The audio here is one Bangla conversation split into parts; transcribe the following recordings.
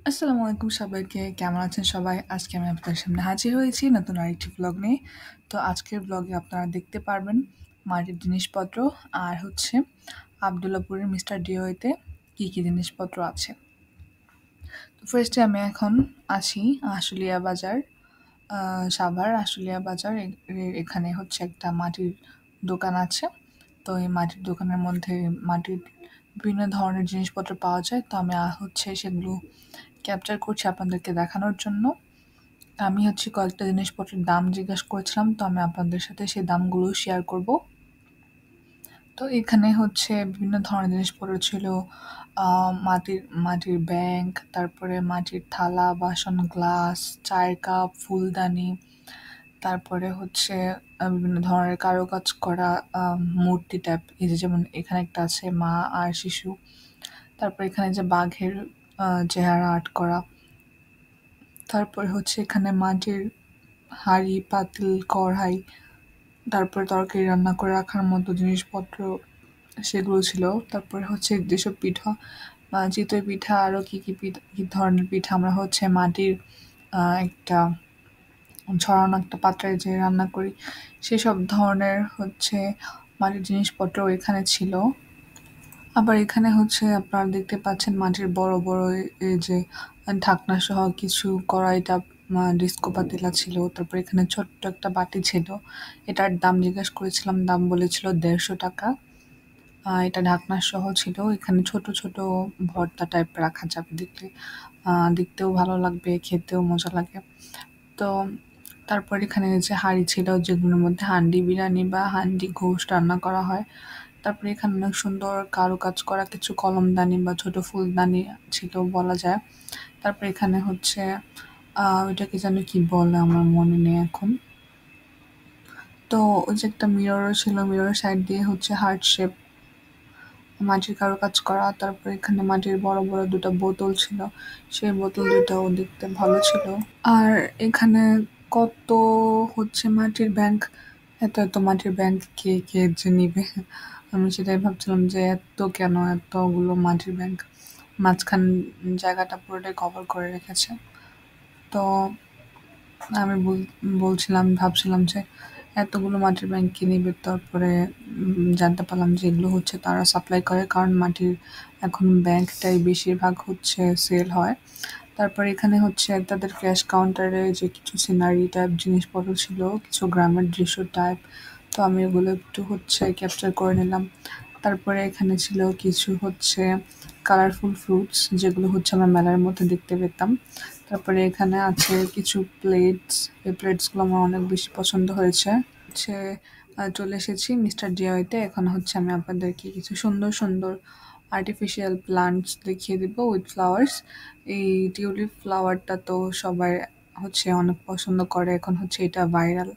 আসসালামু আলাইকুম সবাইকে। কেমন আছেন সবাই? আজকে আমি আপনাদের সামনে হাজির হয়েছি নতুন আরেকটি ভ্লগ নিয়ে। তো আজকের ভ্লগে আপনারা দেখতে পারবেন মাটির জিনিসপত্র আর হচ্ছে আবদুল্লাপুরের মিস্টার ডিওতে কী জিনিসপত্র আছে। তো ফার্স্টে আমি এখন আছি আশুলিয়া বাজার, সাভার আশুলিয়া বাজার। এখানে হচ্ছে একটা মাটির দোকান আছে। তো এই মাটির দোকানের মধ্যে মাটির বিভিন্ন ধরনের জিনিসপত্র পাওয়া যায়। তো আমি হচ্ছে সেগুলো ক্যাপচার করছি আপনাদেরকে দেখানোর জন্য। আমি হচ্ছে কয়েকটা জিনিসপত্রের দাম জিজ্ঞাসা করেছিলাম, তো আমি আপনাদের সাথে সেই দামগুলো শেয়ার করব। তো এখানে হচ্ছে বিভিন্ন ধরনের জিনিসপত্র ছিল। মাটির মাটির ব্যাংক, তারপরে মাটির থালা বাসন, গ্লাস, চায়ের কাপ, ফুলদানি, তারপরে হচ্ছে বিভিন্ন ধরনের কারুকাজ করা মূর্তি টাইপ, এই যে যেমন এখানে একটা আছে মা আর শিশু। তারপর এখানে যে বাঘের চেহারা আর্ট করা। তারপরে হচ্ছে এখানে মাটির হাঁড়ি, পাতিল, কড়াই, তারপরে তরকারি রান্না করে রাখার মতো জিনিসপত্র সেগুলো ছিল। তারপরে হচ্ছে যেসব পিঠা, চিতই পিঠা, আরও কি ধরনের পিঠা আমরা হচ্ছে মাটির একটা ছড়ানো একটা পাত্রে যে রান্না করি, সেসব ধরনের হচ্ছে মাটির জিনিসপত্র এখানে ছিল। আবার এখানে হচ্ছে আপনারা দেখতে পাচ্ছেন মাটির বড় বড় এই যে ঢাকনা সহ কিছু কড়াইটা, ডিস্কো পাতিলা ছিল। তারপর এখানে ছোট্ট একটা বাটি ছিল, এটার দাম জিজ্ঞেস করেছিলাম, দাম বলেছিল 150 টাকা। এটা ঢাকনা সহ ছিল। এখানে ছোট ছোট ভর্তা টাইপ রাখা যাবে, দেখতেও ভালো লাগবে, খেতেও মজা লাগে। তো তারপর এখানে যে হাঁড়ি ছিল যেগুলোর মধ্যে হান্ডি বিরিয়ানি বা হান্ডি গোশত রান্না করা হয়। তারপরে এখানে অনেক সুন্দর কারুকাজ করা কিছু কলমদানি বা ছোট ফুলদানি ছিল বলা যায়। তারপর এখানে হচ্ছে ওইটাকে যেন কি বলে আমার মনে নেই এখন। তো ওই যে একটা মিররও ছিল, মিরর সাইড দিয়ে হচ্ছে হার্ট শেপ মাটির কারুকাজ করা। তারপর এখানে মাটির বড় বড় দুটো বোতল ছিল, সেই বোতল দুটাও দেখতে ভালো ছিল। আর এখানে কত হচ্ছে মাটির ব্যাংক, এত এত মাটির ব্যাংক কে কে যে নিবে। আমি সেটাই ভাবছিলাম যে এত কেন এতগুলো মাটির ব্যাংক, মাঝখান জায়গাটা পুরোটাই কভার করে রেখেছে। তো আমি বলছিলাম, ভাবছিলাম যে এতগুলো মাটির ব্যাংক কে নিবে। তারপরে জানতে পারলাম যে এগুলো হচ্ছে তারা সাপ্লাই করে, কারণ মাটির এখন ব্যাংকটাই বেশিরভাগ হচ্ছে সেল হয়। তারপর এখানে হচ্ছে তাদের ক্যাশ কাউন্টারে যে কিছু সিনারি টাইপ জিনিসপত্র ছিল, কিছু গ্রামের দৃশ্য টাইপ। তো আমি ওগুলো একটু হচ্ছে ক্যাপচার করে নিলাম। তারপরে এখানে ছিল কিছু হচ্ছে কালারফুল ফ্রুটস, যেগুলো হচ্ছে আমরা মেলার মধ্যে দেখতে পেতাম। তারপরে এখানে আছে কিছু প্লেটস, এই প্লেটসগুলো আমার অনেক বেশি পছন্দ হয়েছে। হচ্ছে চলে এসেছি মিস্টার ডিআইতে। এখন হচ্ছে আমি আপনাদেরকে কিছু সুন্দর সুন্দর আর্টিফিশিয়াল প্লান্টস দেখিয়ে দিব উইথ ফ্লাওয়ার্স। এই টিউলিপ ফ্লাওয়ারটা তো সবাই হচ্ছে অনেক পছন্দ করে, এখন হচ্ছে এটা ভাইরাল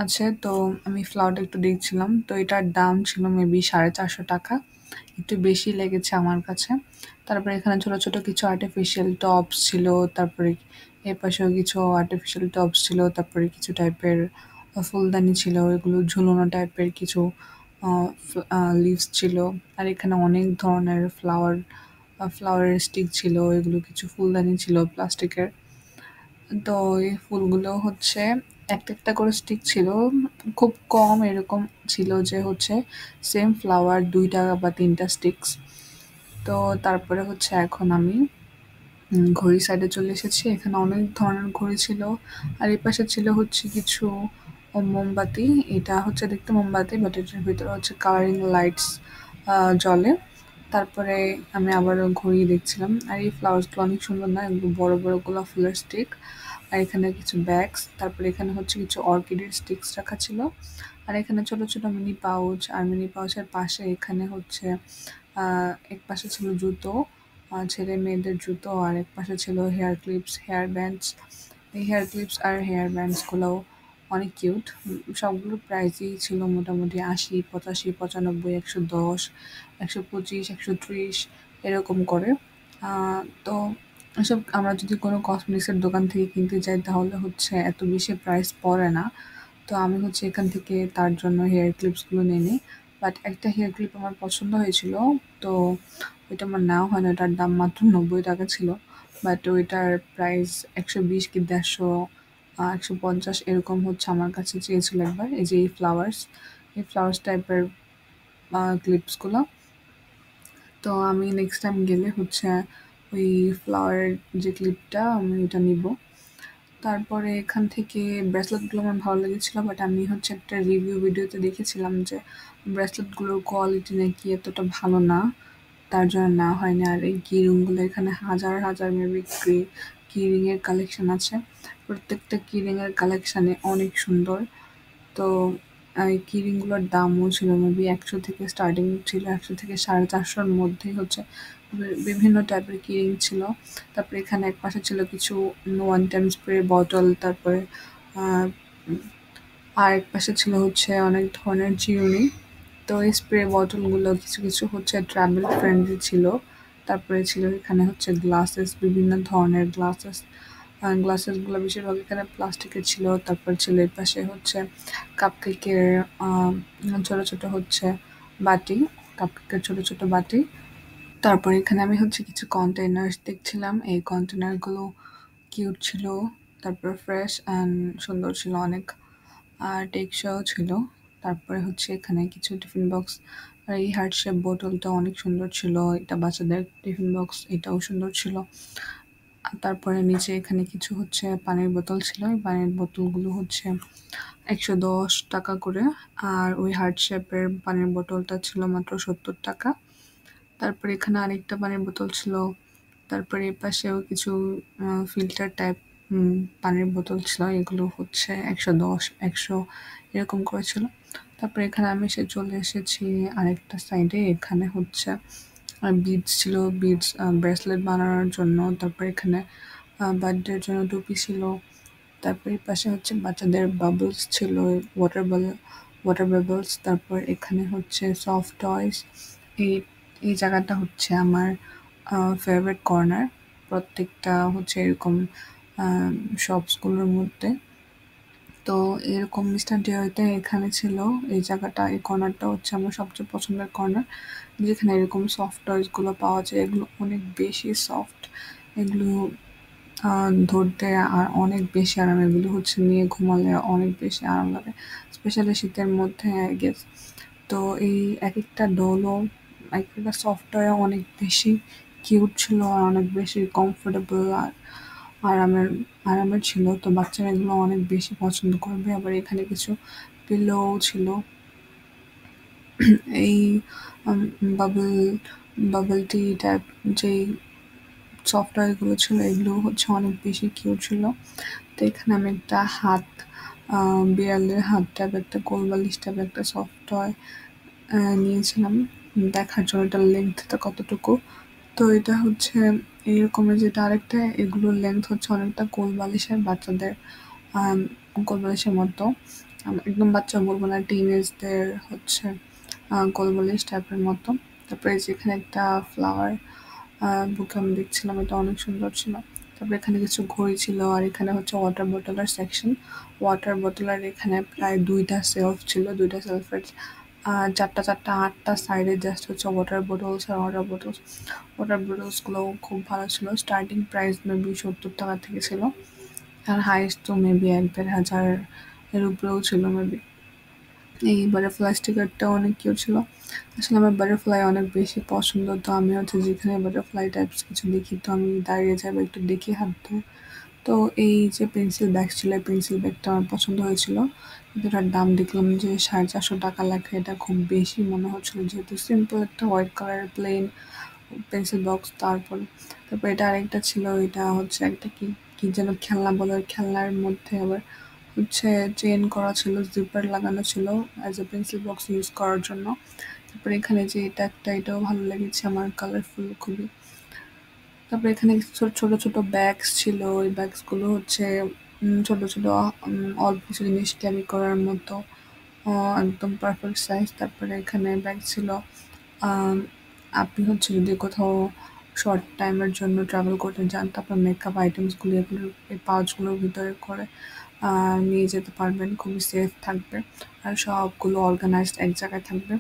আছে। তো আমি ফ্লাওয়ারটা একটু দেখছিলাম, তো এটার দাম ছিল মেবি 450 টাকা, একটু বেশি লেগেছে আমার কাছে। তারপরে এখানে ছোট ছোট কিছু আর্টিফিশিয়াল টপস ছিল। তারপরে এর পাশেও কিছু আর্টিফিশিয়াল টপস ছিল। তারপরে কিছু টাইপের ফুলদানি ছিল, এগুলো ঝুলানো টাইপের কিছু লিভস ছিল। আর এখানে অনেক ধরনের ফ্লাওয়ারের স্টিক ছিল, এগুলো কিছু ফুলদানি ছিল প্লাস্টিকের। তো এই ফুলগুলো হচ্ছে একটা একটা করে স্টিক ছিল, খুব কম এরকম ছিল যে হচ্ছে সেম ফ্লাওয়ার 2 টাকা বা 3টা স্টিক্স। তো তারপরে হচ্ছে এখন আমি ঘড়ি সাইডে চলে এসেছি, এখানে অনেক ধরনের ঘড়ি ছিল। আর এই পাশে ছিল হচ্ছে কিছু মোমবাতি, এটা হচ্ছে দেখতে মোমবাতি বাট এটার ভিতরে হচ্ছে কালারিং লাইটস জ্বলে। তারপরে আমি আবারও ঘড়ি দেখছিলাম। আর এই ফ্লাওয়ার্সগুলো অনেক সুন্দর না, এগুলো বড় বড় গোলাপ ফুলের স্টিক। আর এখানে কিছু ব্যাগস, তারপরে এখানে হচ্ছে কিছু অর্কিডের স্টিক্স রাখা ছিল। আর এখানে ছোট ছোট মিনি পাউচ, আর মিনি পাউচের পাশে এখানে হচ্ছে এক পাশে ছিল জুতো, ছেলে মেয়েদের জুতো, আর এক পাশে ছিল হেয়ার ক্লিপস, হেয়ার ব্যান্ডস। এই হেয়ার ক্লিপস আর হেয়ার ব্যান্ডসগুলোও অনেক কিউট। সবগুলো প্রাইসই ছিল মোটামুটি 80, 85, 95, 110, 125, 130 এরকম করে। তো এসব আমরা যদি কোনো কসমেটিক্সের দোকান থেকে কিনতে যাই তাহলে হচ্ছে এত বেশি প্রাইস পড়ে না। তো আমি হচ্ছে এখান থেকে তার জন্য হেয়ার ক্লিপসগুলো নিয়ে নিই। বাট একটা হেয়ার ক্লিপ আমার পছন্দ হয়েছিল, তো ওইটা আমার নেওয়া হয় না, ওটার দাম মাত্র 90 টাকা ছিল। বাট ওইটার প্রাইস 120 কি 150, 150 এরকম হচ্ছে আমার কাছে চেয়েছিল একবার। এই যে এই ফ্লাওয়ার্স টাইপের ক্লিপসগুলো। তো আমি নেক্সট টাইম গেলে হচ্ছে ওই ফ্লাওয়ার যে ক্লিপটা আমি ওইটা নিব। তারপরে এখান থেকে ব্রেসলেটগুলো আমার ভালো লেগেছিল, বাট আমি হচ্ছে একটা রিভিউ ভিডিওতে দেখেছিলাম যে ব্রেসলেটগুলোর কোয়ালিটি নাকি এতটা ভালো না, তার জন্য নেওয়া হয়নি। আর এই কিরিংগুলো এখানে হাজার হাজার মেবি কিরিংয়ের কালেকশন আছে, প্রত্যেকটা কিরিংয়ের কালেকশানে অনেক সুন্দর। তো এই কিরিংগুলোর দামও ছিল মেবি 100 থেকে স্টার্টিং ছিল, 100 থেকে 450-র মধ্যেই হচ্ছে বিভিন্ন টাইপের কিরিং ছিল। তারপরে এখানে একপাশে ছিল কিছু ওয়ান টাইম স্প্রে বটল, তারপরে আহ, আর একপাশে ছিল হচ্ছে অনেক ধরনের জিউরি। তো এই স্প্রে বটলগুলো কিছু কিছু হচ্ছে ট্রাভেল ফ্রেন্ডলি ছিল। তারপরে ছিল এখানে হচ্ছে গ্লাসেস, বিভিন্ন ধরনের গ্লাসেসগুলো বেশিরভাগ এখানে প্লাস্টিকের ছিল। তারপর ছিল এর পাশে হচ্ছে কাপকেকের ছোট ছোট হচ্ছে বাটি, কাপকেকের ছোট ছোট বাটি। তারপর এখানে আমি হচ্ছে কিছু কন্টেনার্স দেখছিলাম, এই কন্টেনারগুলো কিউট ছিল, তারপর ফ্রেশ অ্যান্ড সুন্দর ছিল অনেক, আর টেকসইও ছিল। তারপরে হচ্ছে এখানে কিছু টিফিন বক্স, আর এই হার্ট শেপ বোতলটা অনেক সুন্দর ছিল, এটা বাচ্চাদের টিফিন বক্স, এটাও সুন্দর ছিল। আর তারপরে নিচে এখানে কিছু হচ্ছে পানির বোতল ছিল, এই পানির বোতলগুলো হচ্ছে 110 টাকা করে, আর ওই হার্ট শেপের পানির বোতলটা ছিল মাত্র 70 টাকা। তারপরে এখানে আরেকটা পানির বোতল ছিল। তারপরে এপাশেও কিছু ফিল্টার টাইপ পানির বোতল ছিল, এগুলো হচ্ছে 110, 100 এরকম করে ছিল। তারপরে এখানে আমি চলে এসেছি আরেকটা সাইডে, এখানে হচ্ছে বিডস ছিল, বিডস ব্রেসলেট বানানোর জন্য। তারপরে এখানে বার্থডের জন্য টুপি ছিল। তারপর এই পাশে হচ্ছে বাচ্চাদের বাবলস ছিল, ওয়াটার বাবলস। তারপর এখানে হচ্ছে সফট টয়স। এই এই জায়গাটা হচ্ছে আমার ফেভারিট কর্নার, প্রত্যেকটা হচ্ছে এরকম শপসগুলোর মধ্যে। তো এরকম মিস্টার ডিওরিতে এখানে ছিল, এই জায়গাটা, এই কর্নারটা হচ্ছে আমার সবচেয়ে পছন্দের কর্নার, যেখানে এরকম সফট টয়েসগুলো পাওয়া যায়। এগুলো অনেক বেশি সফট, এগুলো ধরতে আর অনেক বেশি আরাম, এগুলো হচ্ছে নিয়ে ঘুমালে অনেক বেশি আরাম লাগে, স্পেশালি শীতের মধ্যে আই গেস। তো এই এক একটা ডলও, এক একটা সফটওয়্যার অনেক বেশি কিউট ছিল আর অনেক বেশি কমফোর্টেবল আর আরামের আরামের ছিল। তো বাচ্চারা এগুলো অনেক বেশি পছন্দ করবে। আবার এখানে কিছু পিলোও ছিল। এই বাবল বাবল টি টাইপ যেই সফটওয়্যারগুলো ছিল, এগুলো হচ্ছে অনেক বেশি কিউট ছিল। তো এখানে আমি একটা বিড়ালের হাত টাইপ একটা গোল বালিশ টাইপ একটা সফটওয়্যার নিয়েছিলাম দেখার জন্য এটার লেন্থটা কতটুকু। তো এটা হচ্ছে এইরকমের, যেটা আরেকটা এগুলোর লেন্থ হচ্ছে অনেকটা কোল বালিশের, বাচ্চাদের কোল বালিশের মতো। একদম বাচ্চা বলবো না, টিনেজদের হচ্ছে কোল বালিশ টাইপের মতো। তারপরে যেখানে একটা ফ্লাওয়ার বুকে আমি দেখছিলাম, এটা অনেক সুন্দর ছিল। তারপরে এখানে কিছু ঘড়ি ছিল, আর এখানে হচ্ছে ওয়াটার বোতলের সেকশন। ওয়াটার বোতলের এখানে প্রায় 2টা সেলফ ছিল, 2টা সেলফের 4টা 4টা 8টা সাইডে জাস্ট হচ্ছে ওয়াটার বোতলস আর ওয়াটার বোতলসগুলো খুব ভালো ছিল। স্টার্টিং প্রাইস মেবি 70 টাকা থেকে ছিল, আর হাইস্ট তো মেবি 1-1.5 হাজার এর উপরেও ছিল মেবি। এই বাটারফ্লাই স্টিকারটা অনেক কিউট ছিল। আসলে আমার বাটারফ্লাই অনেক বেশি পছন্দ, তো আমি হচ্ছে যেখানে বাটারফ্লাই টাইপস কিছু দেখি তো আমি দাঁড়িয়ে যাবো একটু দেখি হাত ধরে। তো এই যে পেন্সিল ব্যাগ ছিল, এই পেন্সিল ব্যাগটা আমার পছন্দ হয়েছিল, কিন্তু এটার দাম দেখলাম যে 450 টাকা লেখা। এটা খুব বেশি মনে হচ্ছিল, যেহেতু সিম্পল একটা হোয়াইট কালারের প্লেন পেন্সিল বক্স। তারপর এটা আরেকটা ছিল, এটা হচ্ছে একটা কি কি যেন খেলনা বলে, ওই খেলনার মধ্যে আবার হচ্ছে চেন করা ছিল, জিপার লাগানো ছিল as a pencil box use করার জন্য। তারপরে এখানে যে এটা একটা, এটাও ভালো লেগেছে আমার, কালারফুল খুবই। তারপরে এখানে কিছু ছোট ছোট ছোট ব্যাগস ছিল, ওই ব্যাগসগুলো হচ্ছে ছোট ছোট অল্প কিছু জিনিস ক্যারি করার মতো, একদম পারফেক্ট সাইজ। তারপরে এখানে ব্যাগ ছিল, আম, আপনি হচ্ছে যদি কোথাও শর্ট টাইমের জন্য ট্রাভেল করতে যান, তারপর মেকআপ আইটেমসগুলো এগুলো এই পাউচগুলোর ভিতরে করে নিয়ে যেতে পারবেন, খুবই সেফ থাকবে আর সবগুলো অর্গানাইজড এক জায়গায় থাকবে।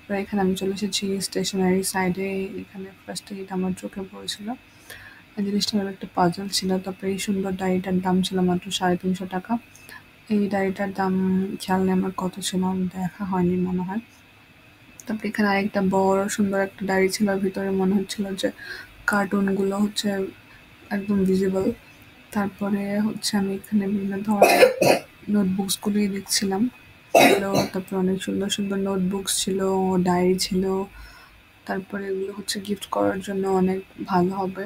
তারপরে এখানে আমি চলে এসেছি স্টেশনারি সাইডে। এখানে ফার্স্টে এটা আমার চোখে পড়েছিল। এই জিনিসটা হলো একটা পাজল ছিল। তারপরে এই সুন্দর ডায়েরিটার দাম ছিল মাত্র ৩৫০ টাকা। এই ডায়েরিটার দাম খেয়াল নেই আমার কত ছিল, দেখা হয়নি মনে হয়। তারপরে এখানে আরেকটা বড় সুন্দর একটা ডায়েরি ছিল, ভিতরে মনে হচ্ছিল যে কার্টুনগুলো হচ্ছে একদম ভিজিবল। তারপরে হচ্ছে আমি এখানে বিভিন্ন ধরনের নোটবুকসগুলোই দেখছিলাম। তারপরে অনেক সুন্দর সুন্দর নোটবুকস ছিল, ডায়েরি ছিল। তারপরে এগুলো হচ্ছে গিফট করার জন্য অনেক ভালো হবে।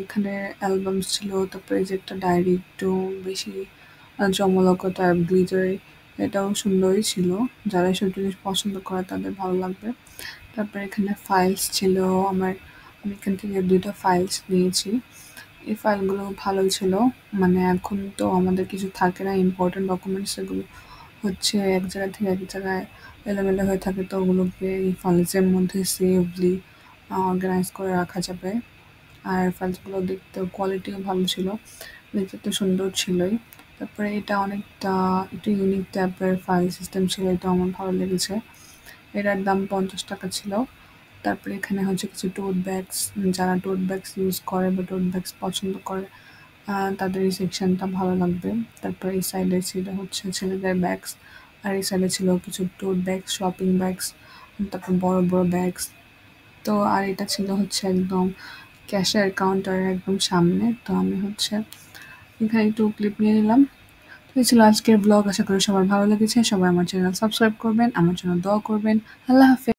এখানে অ্যালবামস ছিল। তারপরে যে একটা ডায়েরি একটু বেশি জমলকতা গ্লিটারি, এটাও সুন্দরই ছিল। যারা এসব জিনিস পছন্দ করে তাদের ভালো লাগবে। তারপরে এখানে ফাইলস ছিল আমার। আমি এখান থেকে 2টা ফাইলস নিয়েছি। এই ফাইলগুলো ভালোই ছিল। মানে এখন তো আমাদের কিছু থাকে না ইম্পর্টেন্ট ডকুমেন্টস, এগুলো হচ্ছে এক জায়গা থেকে এক জায়গায় এলোমেলো হয়ে থাকে, তো ওগুলোকে এই ফাইলসের মধ্যে সেফলি অর্গানাইজ করে রাখা যাবে। আর ফাইলসগুলো দেখতে কোয়ালিটিও ভালো ছিল, দেখতে তো সুন্দর ছিলই। তারপরে এটা অনেকটা একটু ইউনিক টাইপের ফাইল সিস্টেম ছিল, এটা আমার ভালো লেগেছে। এটার দাম 50 টাকা ছিল। তারপরে এখানে হচ্ছে কিছু টোট ব্যাগস, যারা টোট ব্যাগস ইউজ করে বা টোট ব্যাগস পছন্দ করে তাদের এই সেকশনটা ভালো লাগবে। তারপরে এই সাইডে ছিল হচ্ছে ছেলেদের ব্যাগস, আর এই সাইডে ছিল কিছু টোট ব্যাগস, শপিং ব্যাগস, তারপর বড় বড় ব্যাগস। তো আর এটা ছিল হচ্ছে একদম ক্যাশের কাউন্টারের একদম সামনে। তো আমি হচ্ছে এখানে একটু ক্লিপ নিয়ে নিলাম। তো এই ছিল আজকের ব্লগ। আশা করি সবার ভালো লেগেছে। সবাই আমার চ্যানেল সাবস্ক্রাইব করবেন, আমার জন্য দোয়া করবেন। আল্লাহ হাফেজ।